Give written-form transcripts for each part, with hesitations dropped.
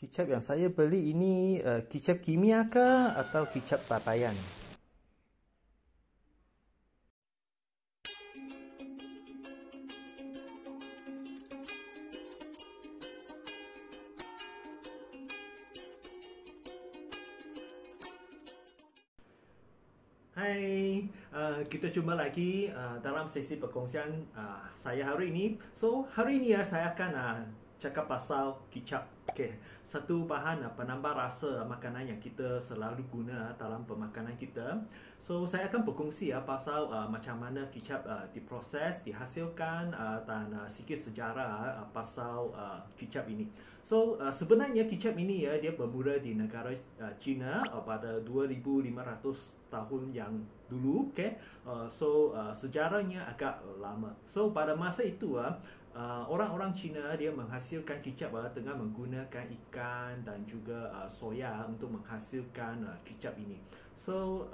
Kicap yang saya beli ini kicap kimia ke atau kicap papayan? Hai, kita jumpa lagi dalam sesi perkongsian saya hari ini. So, hari ini saya akan cakap pasal kicap. Okay. Satu bahan penambah rasa makanan yang kita selalu guna dalam pemakanan kita. So, saya akan berkongsi pasal macam mana kicap diproses, dihasilkan dan sikit sejarah pasal kicap ini. So, sebenarnya kicap ini dia bermula di negara China pada 2500 tahun yang dulu. Okay? So, sejarahnya agak lama. So, pada masa itu orang-orang Cina dia menghasilkan kicap dengan menggunakan ikan dan juga soya untuk menghasilkan kicap ini. So,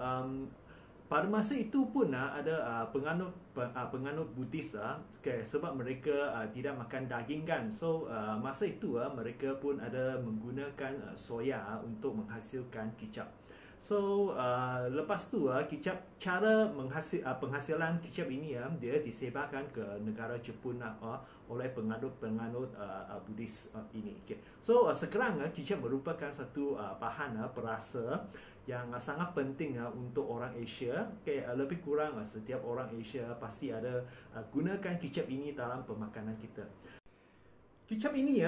pada masa itu pun ada penganut Buddhis okay, sebab mereka tidak makan daging kan. So masa itu mereka pun ada menggunakan soya untuk menghasilkan kicap. So lepas tu kicap cara penghasilan kicap ini dia disebarkan ke negara Jepun oleh penganut Buddhis ini. Okay. So sekarang kicap merupakan satu bahan perasa yang sangat penting untuk orang Asia. Okay, lebih kurang setiap orang Asia pasti ada gunakan kicap ini dalam pemakanan kita. Kicap ini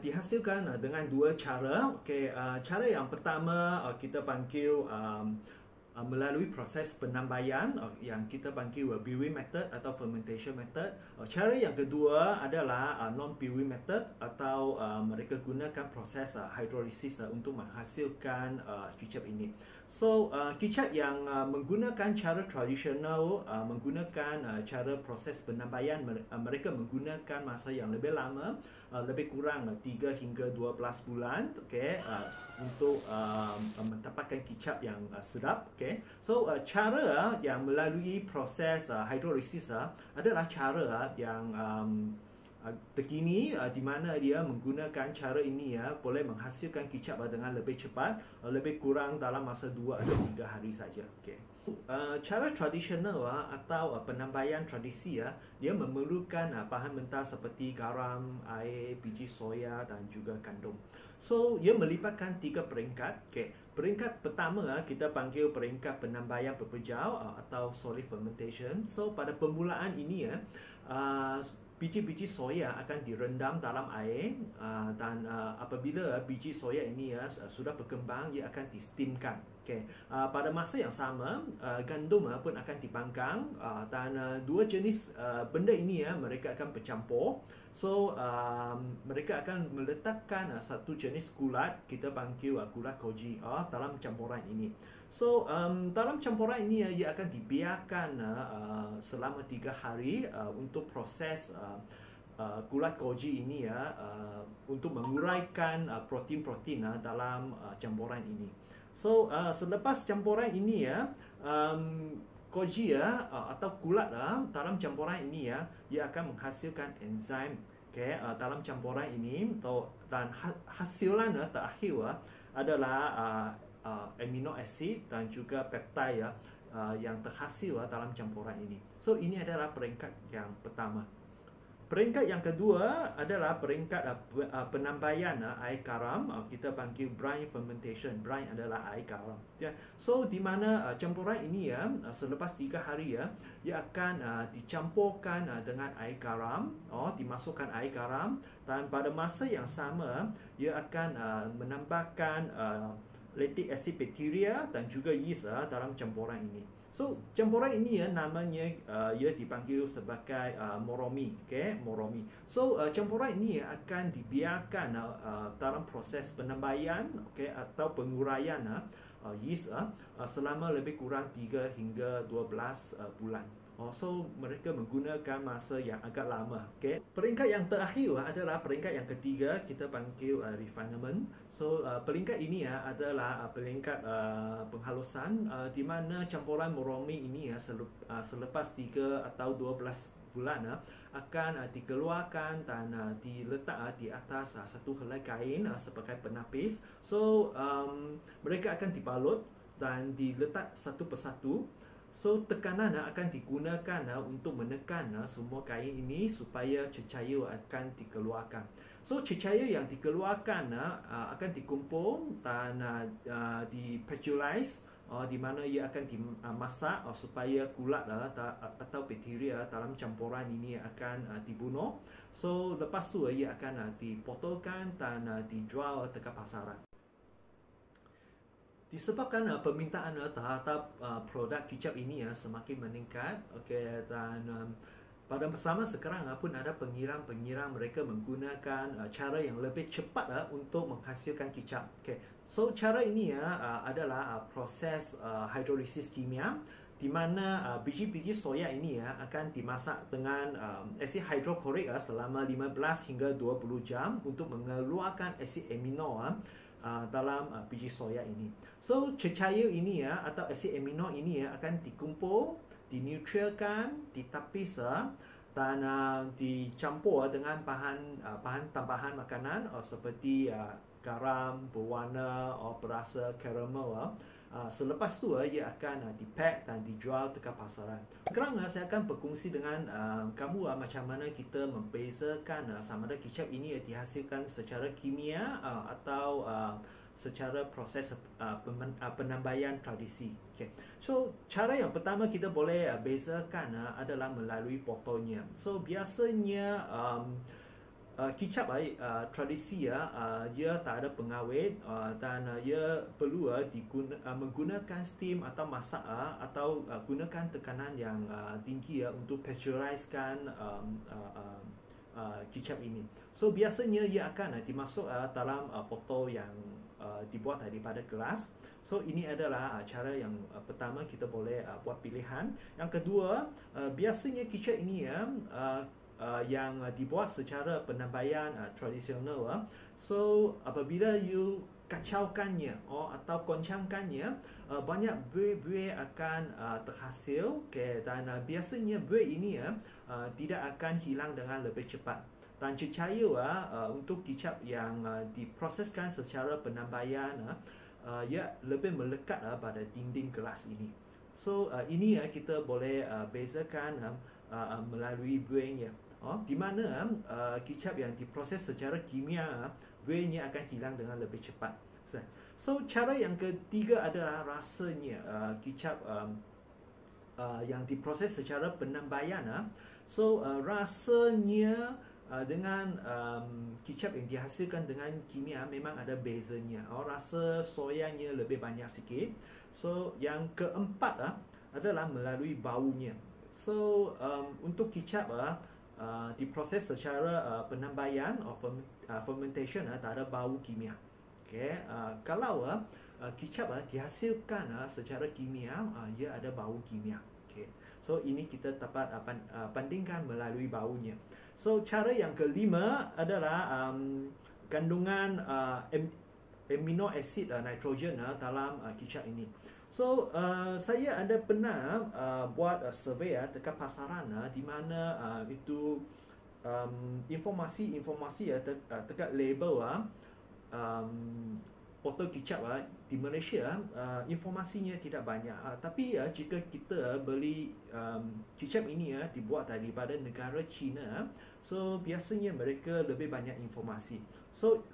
dihasilkan dengan dua cara. Okay, cara yang pertama kita panggil melalui proses penambaian yang kita panggil brewing method atau fermentation method. Cara yang kedua adalah non-brewing method atau mereka gunakan proses hydrolysis untuk menghasilkan kicap ini. So, kicap yang menggunakan cara tradisional, menggunakan cara proses penambaian, mereka menggunakan masa yang lebih lama, lebih kurang 3 hingga 12 bulan, okay, untuk mendapatkan kicap yang sedap. Okay. So, cara yang melalui proses hydrolysis adalah cara yang terkini di mana dia menggunakan cara ini boleh menghasilkan kicap dengan lebih cepat, lebih kurang dalam masa 2 atau 3 hari saja. Okay. Cara tradisional atau penambaian tradisi dia memerlukan bahan mentah seperti garam, air, biji soya dan juga gandum. So, ia melibatkan 3 peringkat. Okay. Peringkat pertama kita panggil peringkat penambaian berpejau atau solid fermentation. So, pada permulaan ini biji-biji soya akan direndam dalam air dan apabila biji soya ini sudah berkembang, ia akan disteamkan. Okay. Pada masa yang sama, gandum pun akan dipanggang dan dua jenis benda ini mereka akan bercampur. So, mereka akan meletakkan satu jenis gulat, kita panggil gulat koji dalam campuran ini. So, dalam campuran ini ia akan dibiarkan selama 3 hari untuk proses gulat koji ini untuk menguraikan protein-protein dalam campuran ini. So, selepas campuran ini koji atau gulat dalam campuran ini ia akan menghasilkan enzim, okay, dalam campuran ini dan hasilan terakhir adalah amino acid dan juga peptide yang terhasil dalam campuran ini. So, ini adalah peringkat yang pertama. Peringkat yang kedua adalah peringkat penambaian air garam. Kita panggil brine fermentation. Brine adalah air garam. Yeah. So, di mana campuran ini selepas 3 hari ia akan dicampurkan dengan air garam, dimasukkan air garam, dan pada masa yang sama ia akan menambahkan lactic acid bacteria dan juga yeast dalam campuran ini. So, campuran ini namanya ia dipanggil sebagai moromi, okay? Moromi. So, campuran ini akan dibiarkan dalam proses penambaian, okay, atau penguraian yeast selama lebih kurang 3 hingga 12 bulan. So, mereka menggunakan masa yang agak lama. Okay. Peringkat yang terakhir adalah peringkat yang ketiga, kita panggil refinement. So, peringkat ini adalah peringkat penghalusan di mana campuran moromi ini selepas 3 atau 12 bulan akan dikeluarkan dan diletak di atas satu helai kain sebagai penapis. So mereka akan dibalut dan diletak satu persatu. So tekanan akan digunakan untuk menekan semua kain ini supaya cecair akan dikeluarkan. So cecair yang dikeluarkan akan dikumpul dan di-pasteurize, di mana ia akan dimasak supaya kulat atau bakteria dalam campuran ini akan dibunuh. So lepas tu ia akan dipotongkan dan dijual dekat pasaran. Disebabkan permintaan terhadap produk kicap ini semakin meningkat, dan pada zaman sekarang pun ada pengiram mereka menggunakan cara yang lebih cepat untuk menghasilkan kicap. So cara ini adalah proses hidrolisis kimia, di mana biji-biji soya ini akan dimasak dengan asid hidroklorik selama 15 hingga 20 jam untuk mengeluarkan asid amino dalam biji soya ini. So cecair ini atau asid amino ini akan dikumpul, dineutralkan, ditapis dan dicampur dengan bahan tambahan makanan seperti garam berwarna berasa karamel. Selepas tu ia akan dipack dan dijual dekat pasaran. Sekarang saya akan berkongsi dengan kamu macam mana kita membezakan sama ada kicap ini dihasilkan secara kimia atau secara proses penambaian tradisi. So cara yang pertama kita boleh bezakan adalah melalui botolnya. So biasanya kicap tradisi ia tak ada pengawet dan ia perlu menggunakan steam atau masak atau gunakan tekanan yang tinggi untuk pasteurizekan kicap ini. So biasanya ia akan dimasuk dalam botol yang dibuat daripada gelas. So ini adalah cara yang pertama kita boleh buat pilihan. Yang kedua, biasanya kicap ini yang dibuat secara penambaian tradisional. So apabila you kacaukannya atau goncangkannya, banyak buih-buih akan terhasil, dan biasanya buih ini tidak akan hilang dengan lebih cepat. Dan cecair untuk kicap yang diproseskan secara penambaian ia lebih melekat pada dinding gelas ini. So ini kita boleh bezakan melalui buihnya. Di mana kicap yang diproses secara kimia, buihnya akan hilang dengan lebih cepat. So cara yang ketiga adalah rasanya kicap yang diproses secara penambaian. So rasanya dengan kicap yang dihasilkan dengan kimia memang ada bezanya. Rasa soyanya lebih banyak sikit. So yang keempat adalah melalui baunya. So untuk kicap diproses secara penambaian fermentation, tak ada bau kimia. Kalau kicap dihasilkan secara kimia, ia ada bau kimia. So ini kita dapat bandingkan melalui baunya. So cara yang kelima adalah kandungan amino acid nitrogen dalam kicap ini. So saya ada pernah buat survey dekat pasaran di mana itu informasi dekat label botol kicap di Malaysia, informasinya tidak banyak. Tapi jika kita beli kicap ini dibuat daripada negara China, so biasanya mereka lebih banyak informasi. So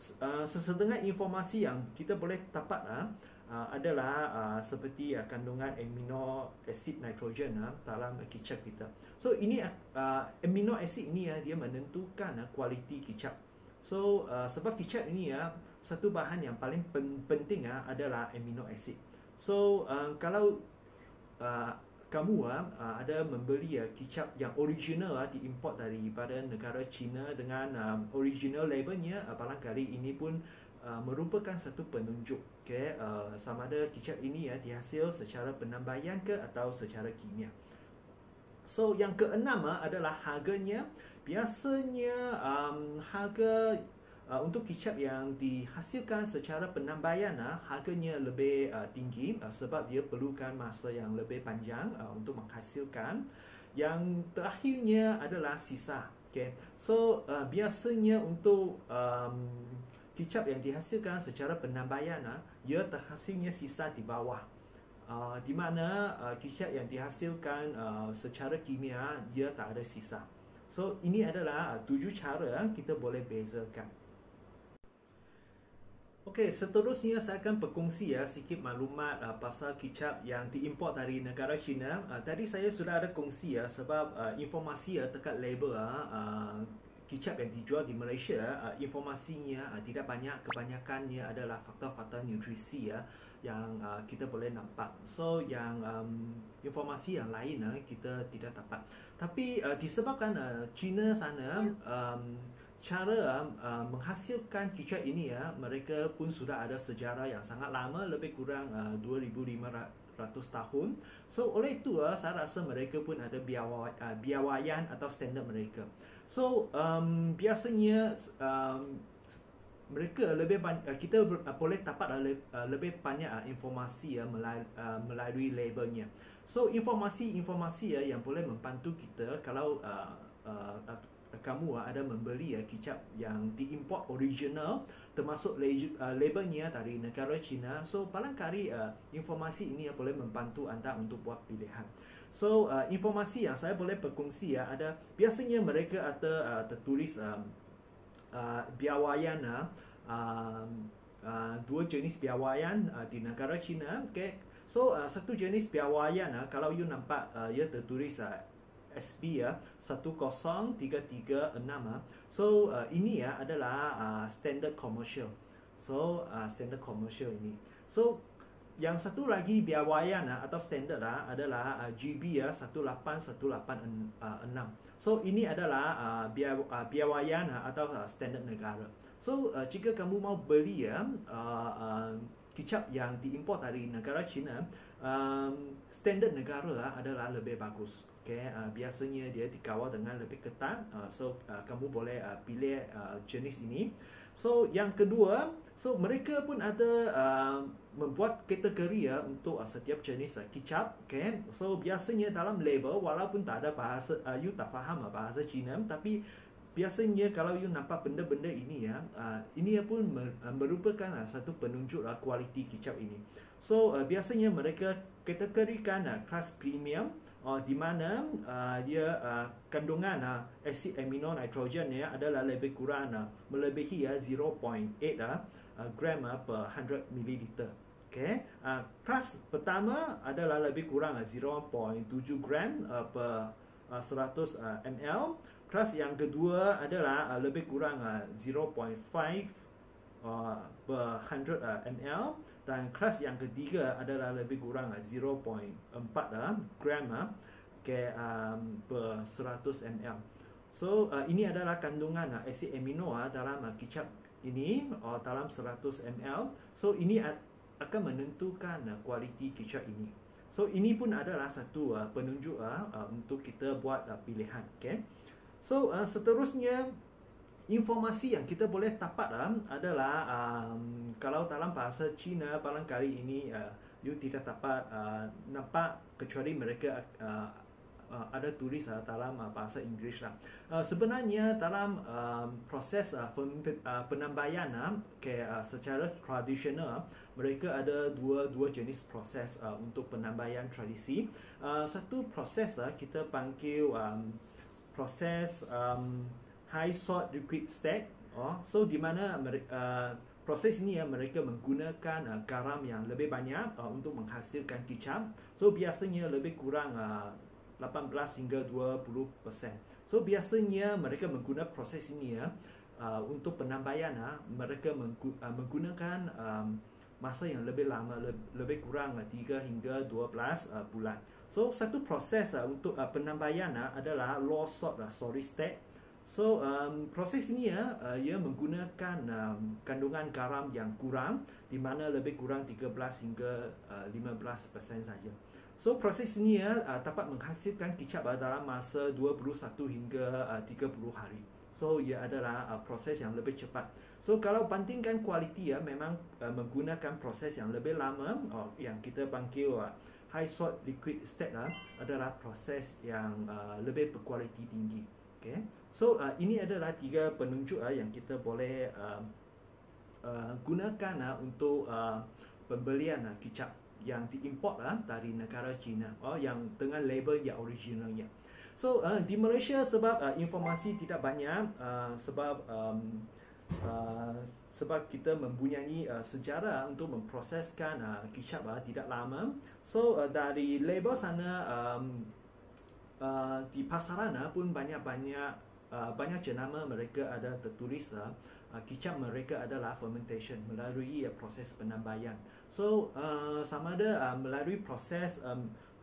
sesetengah informasi yang kita boleh dapat adalah seperti kandungan amino acid nitrogen dalam kicap kita. So ini amino acid ini dia menentukan kualiti kicap. So sebab kicap ini satu bahan yang paling penting adalah amino acid. So kalau kamu ada membeli kicap yang original diimport daripada negara China dengan original labelnya, barangkali ini pun merupakan satu penunjuk sama ada kicap ini dihasil secara penambaian ke atau secara kimia. So yang keenam adalah harganya. Biasanya harga untuk kicap yang dihasilkan secara penambaian harganya lebih tinggi sebab dia perlukan masa yang lebih panjang untuk menghasilkan. yang terakhirnya adalah sisa. Okay. So biasanya untuk kicap yang dihasilkan secara penambaian, ia terhasilnya sisa di bawah. Di mana kicap yang dihasilkan secara kimia ia tak ada sisa. So ini adalah 7 cara kita boleh bezakan. Okey, seterusnya saya akan berkongsi sikit maklumat pasal kicap yang diimport dari negara China. Tadi saya sudah ada kongsi sebab informasi dekat label kicap yang dijual di Malaysia, informasinya tidak banyak, kebanyakannya adalah faktor-faktor nutrisi yang kita boleh nampak. So yang informasi yang lain kita tidak dapat. Tapi disebabkan China sana cara menghasilkan kicap ini mereka pun sudah ada sejarah yang sangat lama, lebih kurang 2500 tahun. So oleh itu saya rasa mereka pun ada biawayan atau standard mereka. So biasanya mereka lebih kita boleh dapat lebih banyak informasi melalui labelnya. So informasi yang boleh membantu kita kalau kamu ada membeli kicap yang diimport original, termasuk labelnya dari negara China. So barangkali informasi ini boleh membantu anda untuk buat pilihan. So informasi yang saya boleh berkongsi ada, biasanya mereka ada tertulis biawayan, dua jenis biawayan di negara China. Okay. So satu jenis biawayan kalau you nampak ia tertulis SB 10336. So ini adalah standard commercial. So standard commercial ini. So yang satu lagi biawayan atau standard adalah GB 18186. So ini adalah biawayan atau standard negara. So jika kamu mau beli kicap yang diimport dari negara China, standard negara adalah lebih bagus. Okay, biasanya dia dikawal dengan lebih ketat. So kamu boleh pilih jenis ini. So yang kedua, so mereka pun ada membuat kategori untuk setiap jenis kicap. Okay, so biasanya dalam label, walaupun tak ada bahasa, you tak faham bahasa Cina, tapi biasanya kalau you nampak benda-benda ini ini pun merupakan satu penunjuk kualiti kicap ini. So biasanya mereka kategorikan kelas premium, di mana dia kandungan asid amino nitrogen adalah lebih kurang melebihi 0.8 gram per 100 ml. Okay. Kelas pertama adalah lebih kurang 0.7 gram per 100 ml. Kelas yang kedua adalah lebih kurang 0.5 per 100 ml. Dan kelas yang ketiga adalah lebih kurang 0.4 gram per 100 ml. So ini adalah kandungan asid amino dalam kicap ini dalam 100 ml. So ini akan menentukan kualiti kicap ini. So ini pun adalah satu penunjuk untuk kita buat pilihan. Okay. So seterusnya, informasi yang kita boleh dapat adalah kalau dalam bahasa Cina barangkali ini you tidak dapat nampak, kecuali mereka ada tulis dalam bahasa Inggeris lah. Sebenarnya dalam proses penambaian secara tradisional, mereka ada dua jenis proses untuk penambaian tradisi. Satu proses kita panggil proses high salt liquid stack. So di mana proses ini mereka menggunakan garam yang lebih banyak untuk menghasilkan kicap. So biasanya lebih kurang 18 hingga 20%. So biasanya mereka menggunakan proses ini untuk penambaian. Mereka menggunakan masa yang lebih lama, lebih kurang 3 hingga 12 bulan. So satu proses untuk penambaian adalah low salt sorry stack. So proses ini ia menggunakan kandungan garam yang kurang, di mana lebih kurang 13 hingga 15% saja. So proses ini dapat menghasilkan kicap dalam masa 21 hingga 30 hari. So ia adalah proses yang lebih cepat. So kalau bandingkan kualiti memang menggunakan proses yang lebih lama, yang kita panggil high salt liquid steak adalah proses yang lebih berkualiti tinggi. Okay. So ini adalah 3 penunjuk yang kita boleh gunakan untuk pembelian kicap yang diimport dari negara China, yang dengan label yang originalnya. So di Malaysia sebab informasi tidak banyak, sebab kita mempunyai sejarah untuk memproseskan kicap tidak lama. So dari label sana di pasaran pun banyak jenama mereka ada tertulis kicap mereka adalah fermentation melalui proses penambaian. So sama ada melalui proses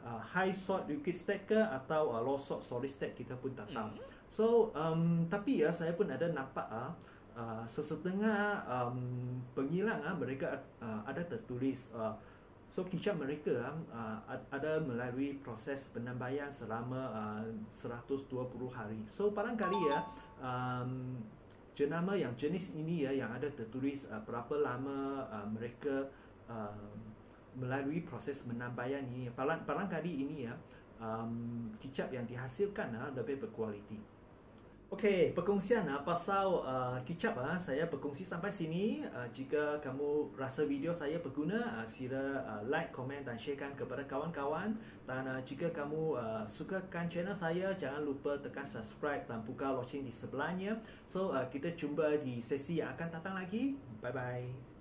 high salt liquid steak ke atau low salt solid steak, kita pun tak tahu. So tapi saya pun ada nampak sesetengah pengilang mereka ada tertulis so kicap mereka ada melalui proses penambaian selama 120 hari. So barangkali jenama yang jenis ini yang ada tertulis berapa lama mereka melalui proses penambaian ini, barangkali ini kicap yang dihasilkan lebih berkualiti. Okey, perkongsian pasal kicap saya berkongsi sampai sini. Jika kamu rasa video saya berguna, sila like, komen dan sharekan kepada kawan-kawan. Dan jika kamu sukakan channel saya, jangan lupa tekan subscribe dan buka loceng di sebelahnya. So kita jumpa di sesi yang akan datang lagi. Bye bye.